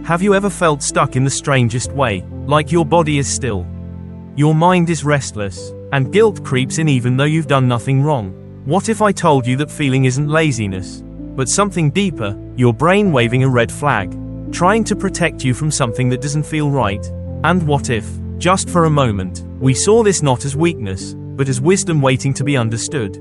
Have you ever felt stuck in the strangest way, like your body is still? Your mind is restless, and guilt creeps in even though you've done nothing wrong. What if I told you that feeling isn't laziness, but something deeper, your brain waving a red flag, trying to protect you from something that doesn't feel right? And what if, just for a moment, we saw this not as weakness, but as wisdom waiting to be understood?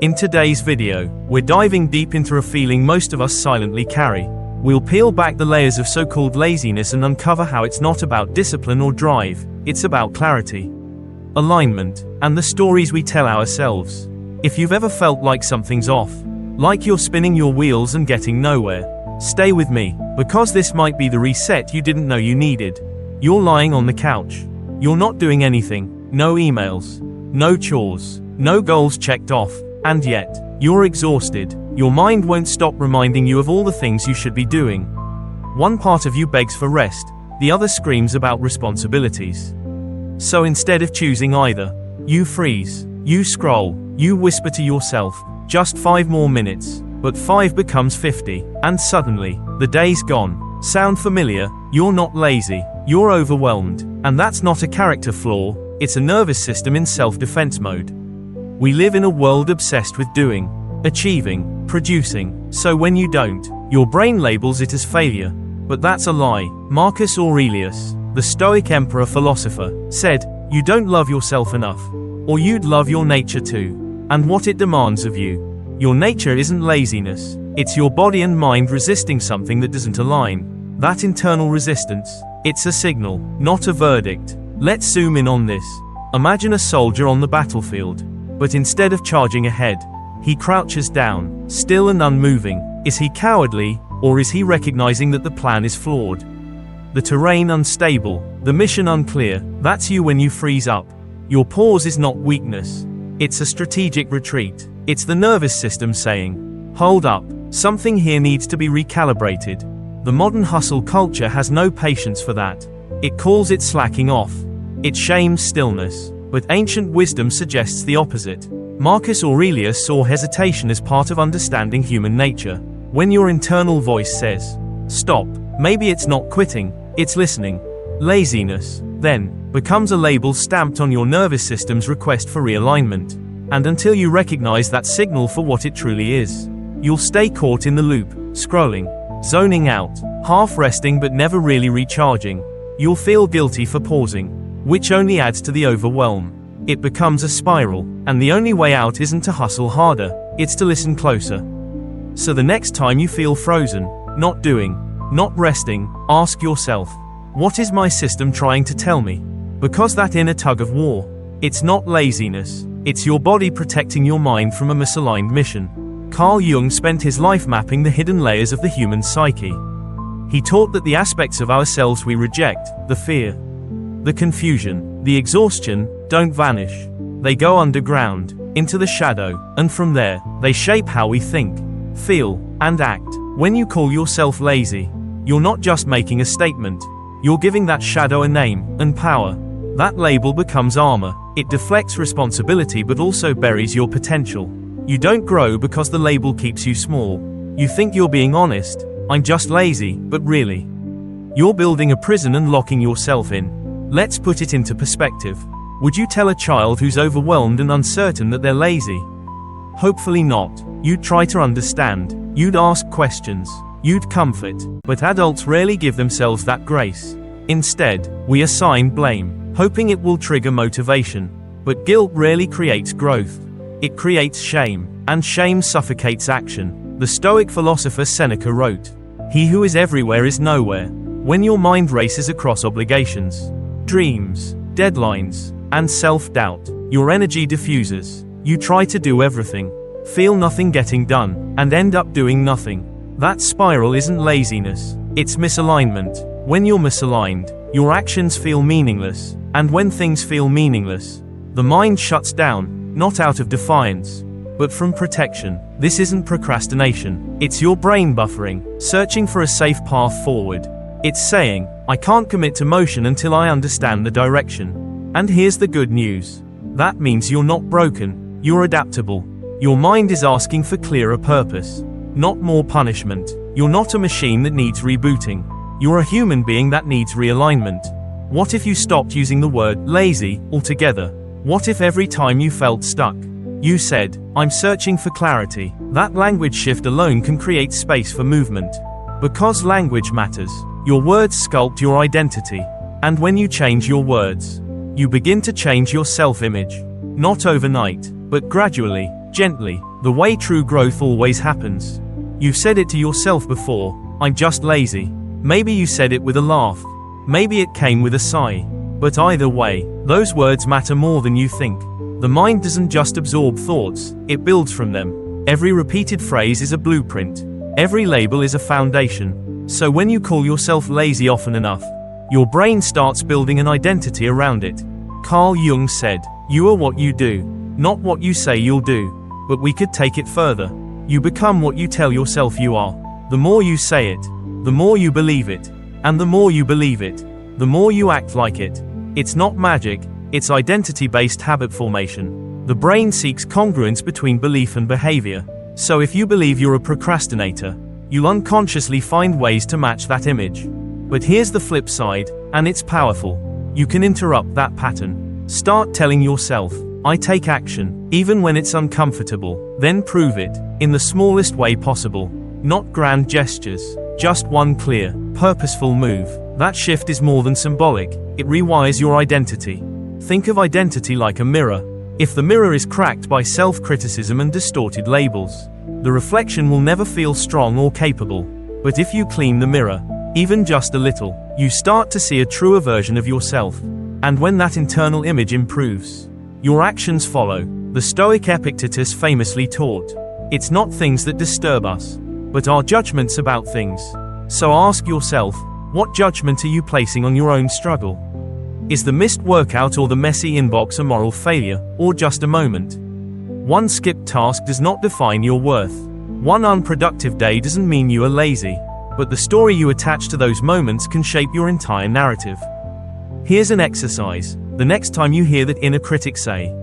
In today's video, we're diving deep into a feeling most of us silently carry. We'll peel back the layers of so-called laziness and uncover how it's not about discipline or drive, it's about clarity, alignment, and the stories we tell ourselves. If you've ever felt like something's off, like you're spinning your wheels and getting nowhere, stay with me, because this might be the reset you didn't know you needed. You're lying on the couch. You're not doing anything, no emails, no chores, no goals checked off, and yet, you're exhausted. Your mind won't stop reminding you of all the things you should be doing. One part of you begs for rest, the other screams about responsibilities. So instead of choosing either, you freeze, you scroll, you whisper to yourself, just 5 more minutes, but 5 becomes 50, and suddenly, the day's gone. Sound familiar? You're not lazy, you're overwhelmed, and that's not a character flaw, it's a nervous system in self-defense mode. We live in a world obsessed with doing, achieving, producing, so when you don't, your brain labels it as failure. But that's a lie. Marcus Aurelius, the Stoic emperor philosopher, said, "You don't love yourself enough, or you'd love your nature too, and what it demands of you." Your nature isn't laziness, it's your body and mind resisting something that doesn't align. That internal resistance, it's a signal, not a verdict. Let's zoom in on this. Imagine a soldier on the battlefield, but instead of charging ahead, he crouches down, still and unmoving. Is he cowardly, or is he recognizing that the plan is flawed? The terrain unstable, the mission unclear, that's you when you freeze up. Your pause is not weakness. It's a strategic retreat. It's the nervous system saying, hold up, something here needs to be recalibrated. The modern hustle culture has no patience for that. It calls it slacking off. It shames stillness. But ancient wisdom suggests the opposite. Marcus Aurelius saw hesitation as part of understanding human nature. When your internal voice says, stop, maybe it's not quitting, it's listening. Laziness, then, becomes a label stamped on your nervous system's request for realignment. And until you recognize that signal for what it truly is, you'll stay caught in the loop, scrolling, zoning out, half resting but never really recharging. You'll feel guilty for pausing, which only adds to the overwhelm. It becomes a spiral, and the only way out isn't to hustle harder, it's to listen closer. So the next time you feel frozen, not doing, not resting, ask yourself, what is my system trying to tell me? Because that inner tug of war, it's not laziness, it's your body protecting your mind from a misaligned mission. Carl Jung spent his life mapping the hidden layers of the human psyche. He taught that the aspects of ourselves we reject, the fear, the confusion, the exhaustion, don't vanish. They go underground, into the shadow, and from there, they shape how we think, feel, and act. When you call yourself lazy, you're not just making a statement, you're giving that shadow a name, and power. That label becomes armor. It deflects responsibility but also buries your potential. You don't grow because the label keeps you small. You think you're being honest, I'm just lazy, but really, you're building a prison and locking yourself in. Let's put it into perspective. Would you tell a child who's overwhelmed and uncertain that they're lazy? Hopefully not. You'd try to understand. You'd ask questions. You'd comfort. But adults rarely give themselves that grace. Instead, we assign blame, hoping it will trigger motivation. But guilt rarely creates growth. It creates shame, and shame suffocates action. The Stoic philosopher Seneca wrote, "He who is everywhere is nowhere." When your mind races across obligations, dreams, deadlines, and self-doubt, your energy diffuses. You try to do everything, feel nothing getting done, and end up doing nothing. That spiral isn't laziness, it's misalignment. When you're misaligned, your actions feel meaningless, and when things feel meaningless, the mind shuts down, not out of defiance, but from protection. This isn't procrastination, it's your brain buffering, searching for a safe path forward. It's saying, I can't commit to motion until I understand the direction. And here's the good news. That means you're not broken, you're adaptable. Your mind is asking for clearer purpose, not more punishment. You're not a machine that needs rebooting. You're a human being that needs realignment. What if you stopped using the word lazy altogether? What if every time you felt stuck, you said, "I'm searching for clarity"? That language shift alone can create space for movement. Because language matters. Your words sculpt your identity. And when you change your words, you begin to change your self-image. Not overnight, but gradually, gently, the way true growth always happens. You've said it to yourself before, "I'm just lazy." Maybe you said it with a laugh. Maybe it came with a sigh. But either way, those words matter more than you think. The mind doesn't just absorb thoughts, it builds from them. Every repeated phrase is a blueprint. Every label is a foundation. So when you call yourself lazy often enough, your brain starts building an identity around it. Carl Jung said, "You are what you do, not what you say you'll do." But we could take it further. You become what you tell yourself you are. The more you say it, the more you believe it. And the more you believe it, the more you act like it. It's not magic, it's identity-based habit formation. The brain seeks congruence between belief and behavior. So if you believe you're a procrastinator, you'll unconsciously find ways to match that image. But here's the flip side, and it's powerful. You can interrupt that pattern. Start telling yourself, "I take action, even when it's uncomfortable." Then prove it, in the smallest way possible. Not grand gestures, just one clear, purposeful move. That shift is more than symbolic, it rewires your identity. Think of identity like a mirror. If the mirror is cracked by self-criticism and distorted labels, the reflection will never feel strong or capable. But if you clean the mirror, even just a little, you start to see a truer version of yourself. And when that internal image improves, your actions follow. The Stoic Epictetus famously taught, "It's not things that disturb us, but our judgments about things." So ask yourself, what judgment are you placing on your own struggle? Is the missed workout or the messy inbox a moral failure, or just a moment? One skipped task does not define your worth. One unproductive day doesn't mean you are lazy. But the story you attach to those moments can shape your entire narrative. Here's an exercise. The next time you hear that inner critic say,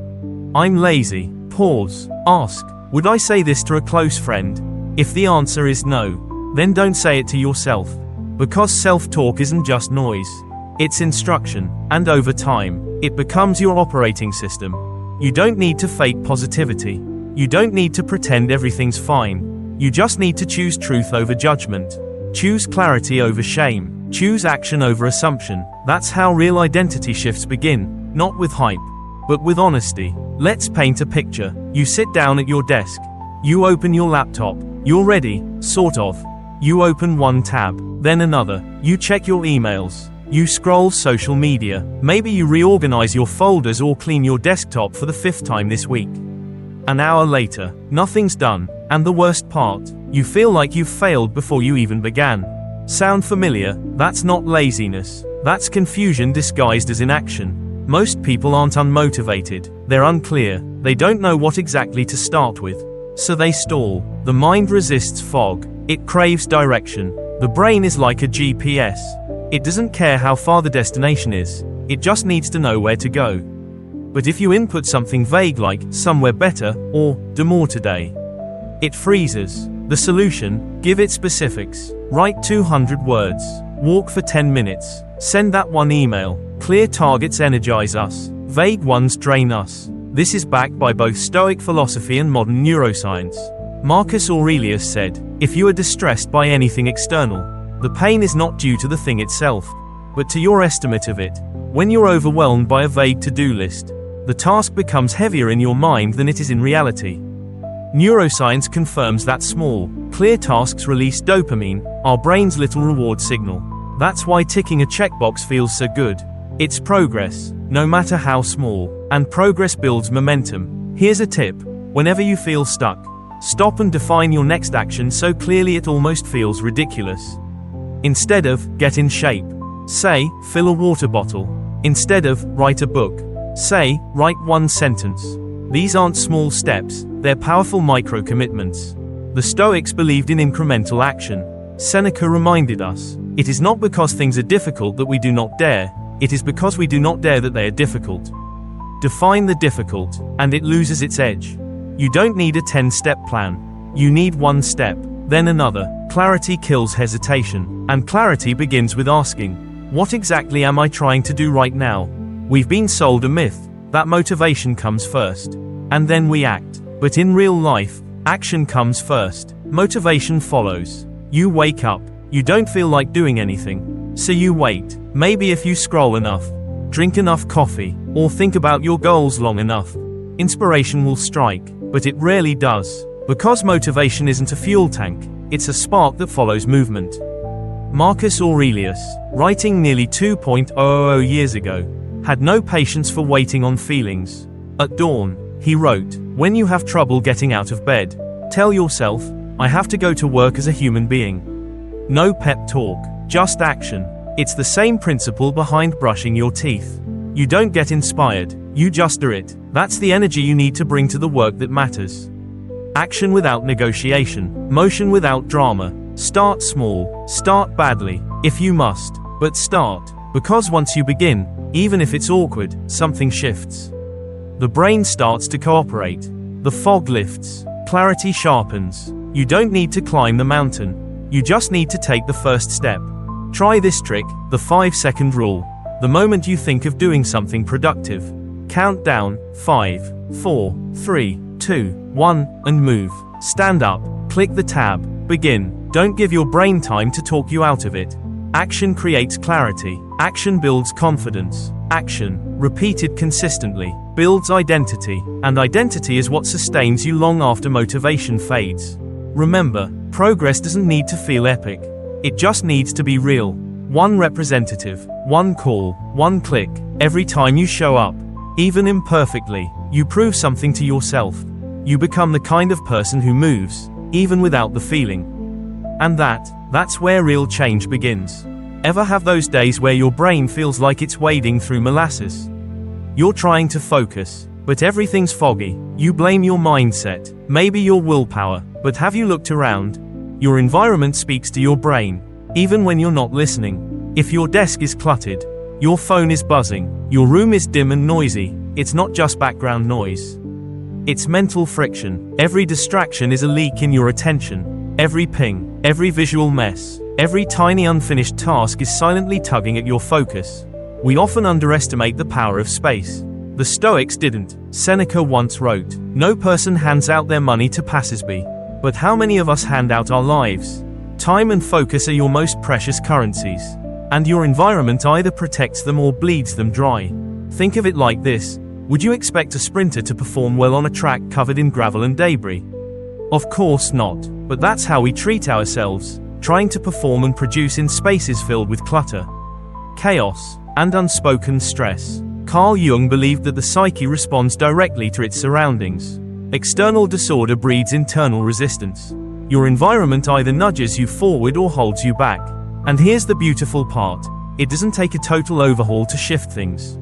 "I'm lazy," pause. Ask, "Would I say this to a close friend?" If the answer is no, then don't say it to yourself. Because self-talk isn't just noise. It's instruction, and over time, it becomes your operating system. You don't need to fake positivity. You don't need to pretend everything's fine. You just need to choose truth over judgment. Choose clarity over shame. Choose action over assumption. That's how real identity shifts begin, not with hype, but with honesty. Let's paint a picture. You sit down at your desk. You open your laptop. You're ready, sort of. You open one tab, then another. You check your emails. You scroll social media. Maybe you reorganize your folders or clean your desktop for the 5th time this week. An hour later, nothing's done. And the worst part, you feel like you've failed before you even began. Sound familiar? That's not laziness. That's confusion disguised as inaction. Most people aren't unmotivated. They're unclear. They don't know what exactly to start with. So they stall. The mind resists fog. It craves direction. The brain is like a GPS. It doesn't care how far the destination is. It just needs to know where to go. But if you input something vague like, "somewhere better," or, "do more today," it freezes. The solution, give it specifics. Write 200 words. Walk for 10 minutes. Send that one email. Clear targets energize us. Vague ones drain us. This is backed by both Stoic philosophy and modern neuroscience. Marcus Aurelius said, "If you are distressed by anything external, the pain is not due to the thing itself, but to your estimate of it." When you're overwhelmed by a vague to-do list, the task becomes heavier in your mind than it is in reality. Neuroscience confirms that small, clear tasks release dopamine, our brain's little reward signal. That's why ticking a checkbox feels so good. It's progress, no matter how small, and progress builds momentum. Here's a tip. Whenever you feel stuck, stop and define your next action so clearly it almost feels ridiculous. Instead of, "get in shape," say, "fill a water bottle." Instead of, "write a book," say, "write one sentence." These aren't small steps, they're powerful micro-commitments. The Stoics believed in incremental action. Seneca reminded us, "It is not because things are difficult that we do not dare, it is because we do not dare that they are difficult." Define the difficult, and it loses its edge. You don't need a 10-step plan. You need one step. then another. Clarity kills hesitation, and clarity begins with asking, what exactly am I trying to do right now? We've been sold a myth that motivation comes first, and then we act. But in real life, action comes first. Motivation follows. You wake up, you don't feel like doing anything, so you wait. Maybe if you scroll enough, drink enough coffee, or think about your goals long enough, inspiration will strike, but it rarely does. Because motivation isn't a fuel tank, it's a spark that follows movement. Marcus Aurelius, writing nearly 2,000 years ago, had no patience for waiting on feelings. At dawn, he wrote, when you have trouble getting out of bed, tell yourself, I have to go to work as a human being. No pep talk, just action. It's the same principle behind brushing your teeth. You don't get inspired, you just do it. That's the energy you need to bring to the work that matters. Action without negotiation, motion without drama. Start small, start badly, if you must, but start. Because once you begin, even if it's awkward, something shifts. The brain starts to cooperate. The fog lifts. Clarity sharpens. You don't need to climb the mountain. You just need to take the first step. Try this trick, the 5-second rule. The moment you think of doing something productive, count down, 5, 4, 3, 2, 1, and move. Stand up, click the tab, begin. Don't give your brain time to talk you out of it. Action creates clarity. Action builds confidence. Action, repeated consistently, builds identity, and identity is what sustains you long after motivation fades. Remember, progress doesn't need to feel epic. It just needs to be real. One representative, one call, one click. Every time you show up, even imperfectly, you prove something to yourself. You become the kind of person who moves, even without the feeling. And that's where real change begins. Ever have those days where your brain feels like it's wading through molasses? You're trying to focus, but everything's foggy. You blame your mindset, maybe your willpower, but have you looked around? Your environment speaks to your brain, even when you're not listening. If your desk is cluttered, your phone is buzzing, your room is dim and noisy, it's not just background noise. It's mental friction. Every distraction is a leak in your attention. Every ping, every visual mess, every tiny unfinished task is silently tugging at your focus. We often underestimate the power of space. The Stoics didn't. Seneca once wrote, no person hands out their money to passersby. But how many of us hand out our lives? Time and focus are your most precious currencies. And your environment either protects them or bleeds them dry. Think of it like this. Would you expect a sprinter to perform well on a track covered in gravel and debris? Of course not. But that's how we treat ourselves, trying to perform and produce in spaces filled with clutter, chaos, and unspoken stress. Carl Jung believed that the psyche responds directly to its surroundings. External disorder breeds internal resistance. Your environment either nudges you forward or holds you back. And here's the beautiful part. It doesn't take a total overhaul to shift things.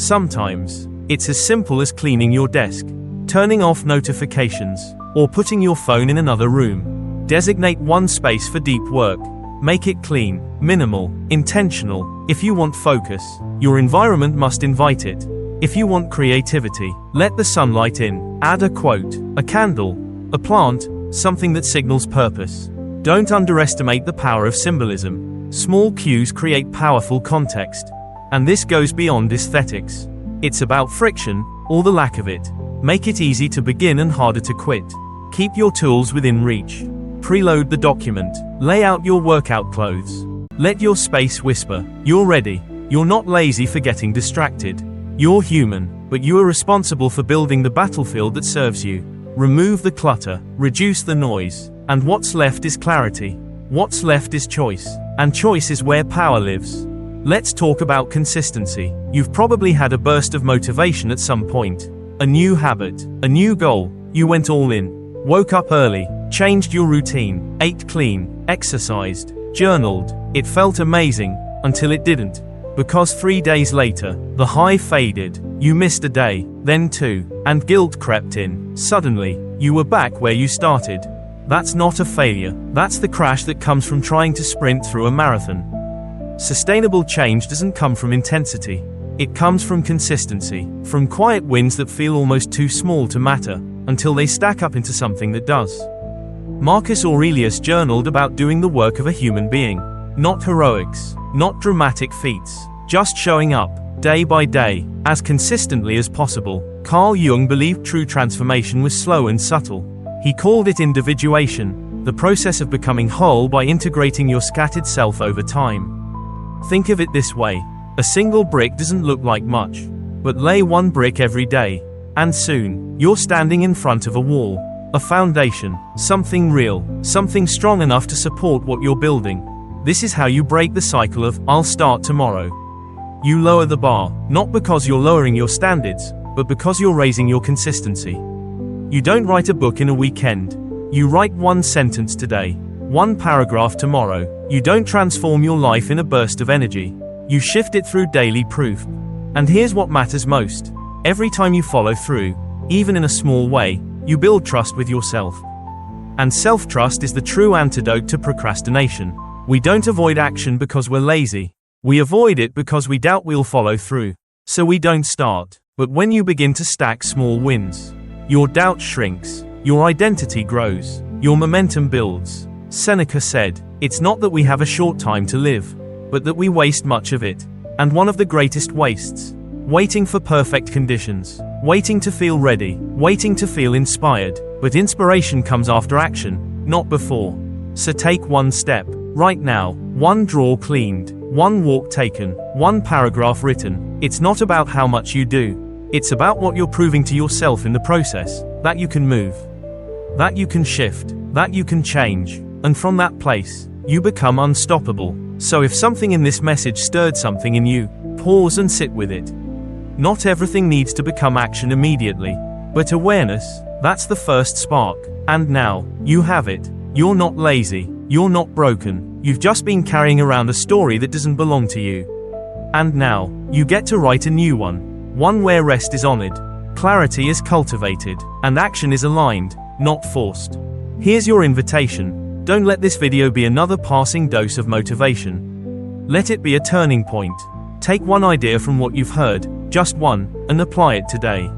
Sometimes, it's as simple as cleaning your desk, turning off notifications, or putting your phone in another room. Designate one space for deep work. Make it clean, minimal, intentional. If you want focus, your environment must invite it. If you want creativity, let the sunlight in. Add a quote, a candle, a plant, something that signals purpose. Don't underestimate the power of symbolism. Small cues create powerful context. And this goes beyond aesthetics. It's about friction, or the lack of it. Make it easy to begin and harder to quit. Keep your tools within reach. Preload the document. Lay out your workout clothes. Let your space whisper, you're ready. You're not lazy for getting distracted. You're human, but you are responsible for building the battlefield that serves you. Remove the clutter, reduce the noise, and what's left is clarity. What's left is choice, and choice is where power lives. Let's talk about consistency. You've probably had a burst of motivation at some point. A new habit, a new goal. You went all in. Woke up early, changed your routine, ate clean, exercised, journaled. It felt amazing, until it didn't. Because 3 days later, the high faded. You missed a day, then 2, and guilt crept in. Suddenly, you were back where you started. That's not a failure. That's the crash that comes from trying to sprint through a marathon. Sustainable change doesn't come from intensity. It comes from consistency, from quiet wins that feel almost too small to matter, until they stack up into something that does. Marcus Aurelius journaled about doing the work of a human being. Not heroics, not dramatic feats, just showing up, day by day, as consistently as possible. Carl Jung believed true transformation was slow and subtle. He called it individuation, the process of becoming whole by integrating your scattered self over time. Think of it this way: a single brick doesn't look like much, but lay one brick every day, and soon, you're standing in front of a wall, a foundation, something real, something strong enough to support what you're building. This is how you break the cycle of, "I'll start tomorrow." You lower the bar, not because you're lowering your standards, but because you're raising your consistency. You don't write a book in a weekend. You write one sentence today, one paragraph tomorrow. You don't transform your life in a burst of energy. You shift it through daily proof. And here's what matters most. Every time you follow through, even in a small way, you build trust with yourself. And self-trust is the true antidote to procrastination. We don't avoid action because we're lazy. We avoid it because we doubt we'll follow through. So we don't start. But when you begin to stack small wins, your doubt shrinks, your identity grows, your momentum builds. Seneca said, "It's not that we have a short time to live, but that we waste much of it." And one of the greatest wastes, waiting for perfect conditions, waiting to feel ready, waiting to feel inspired. But inspiration comes after action, not before. So take one step, right now, one drawer cleaned, one walk taken, one paragraph written. It's not about how much you do. It's about what you're proving to yourself in the process, that you can move, that you can shift, that you can change. And from that place, you become unstoppable. So if something in this message stirred something in you, pause and sit with it. Not everything needs to become action immediately, but awareness, that's the first spark. And now, you have it. You're not lazy, you're not broken, you've just been carrying around a story that doesn't belong to you. And now, you get to write a new one where rest is honored, clarity is cultivated, and action is aligned, not forced. Here's your invitation. Don't let this video be another passing dose of motivation. Let it be a turning point. Take one idea from what you've heard, just one, and apply it today.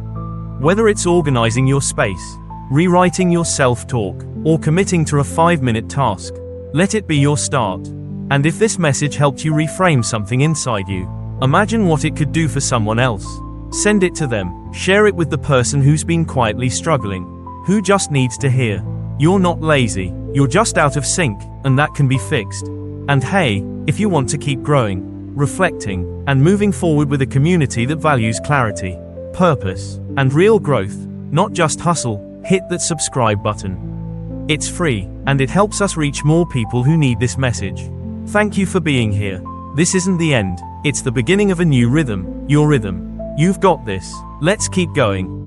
Whether it's organizing your space, rewriting your self-talk, or committing to a 5-minute task, let it be your start. And if this message helped you reframe something inside you, imagine what it could do for someone else. Send it to them, share it with the person who's been quietly struggling, who just needs to hear. You're not lazy, you're just out of sync, and that can be fixed. And hey, if you want to keep growing, reflecting, and moving forward with a community that values clarity, purpose, and real growth, not just hustle, hit that subscribe button. It's free, and it helps us reach more people who need this message. Thank you for being here. This isn't the end, it's the beginning of a new rhythm, your rhythm. You've got this. Let's keep going.